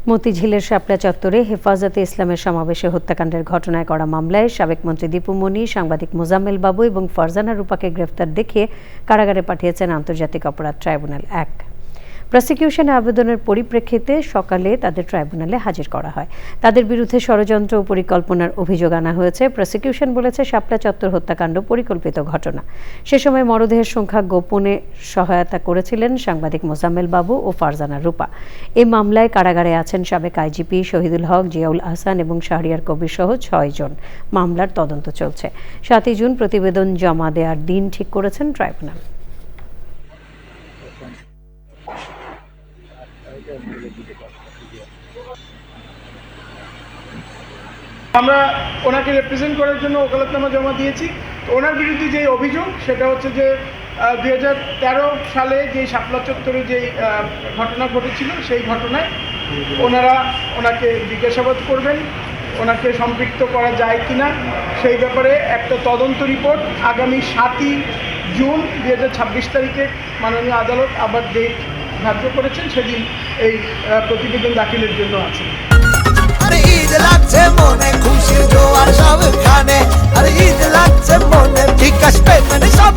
মতিঝিলের শাপলা চত্বরে হেফাজতে ইসলামের সমাবেশে হত্যাকাণ্ডের ঘটনায় করা মামলায় সাবেক মন্ত্রী দীপু মনি, সাংবাদিক মোজাম্মেল বাবু এবং ফারজানা রূপাকে গ্রেফতার দেখিয়ে কারাগারে পাঠিয়েছেন আন্তর্জাতিক অপরাধ ট্রাইব্যুনাল ১। প্রসিকিউশনের আবেদনের পরিপ্রেক্ষিতে সকালে তাদের ট্রাইব্যুনালে হাজির করা হয়। তাদের বিরুদ্ধে ষড়যন্ত্র ও পরিকল্পনার অভিযোগ আনা হয়েছে। প্রসিকিউশন বলেছে শাপলা চত্বর হত্যাকাণ্ড পরিকল্পিত ঘটনা। সে সময় মরদেহের সংখ্যা গোপনে সহায়তা করেছিলেন সাংবাদিক মোজাম্মেল বাবু ও ফারজানা রূপা। এই মামলায় কারাগারে আছেন সাবেক আইজিপি শহীদুল হক, জিয়াউল আহসান এবং শাহরিয়ার কবির সহ ৬ জন। মামলার তদন্ত চলছে। ৭ই জুন প্রতিবেদন জমা দেওয়ার দিন ঠিক করেছেন ট্রাইব্যুনাল। আমরা ওনাকে রিপ্রেজেন্ট করার জন্য ওকালতনামা জমা দিয়েছি। তো ওনার বিরুদ্ধে যে অভিযোগ সেটা হচ্ছে যে 2013 সালে যে শাপলা চত্বরে যে ঘটনা ঘটেছিল সেই ঘটনায় ওনাকে জিজ্ঞাসাবাদ করবেন, ওনাকে সম্পৃক্ত করা যায় কিনা সেই ব্যাপারে একটা তদন্ত রিপোর্ট আগামী 7ই জুন 2026 তারিখে মাননীয় আদালত আবার ডেট ধার্য করেছেন, সেদিন এই প্রতিবেদন দাখিলের জন্য আছে। ঈদ লাগছে মনে, খুশির জোয়ার সবখানে, আর ঈদ লাগছে মনে, বিকাশ পেমেন্ট সব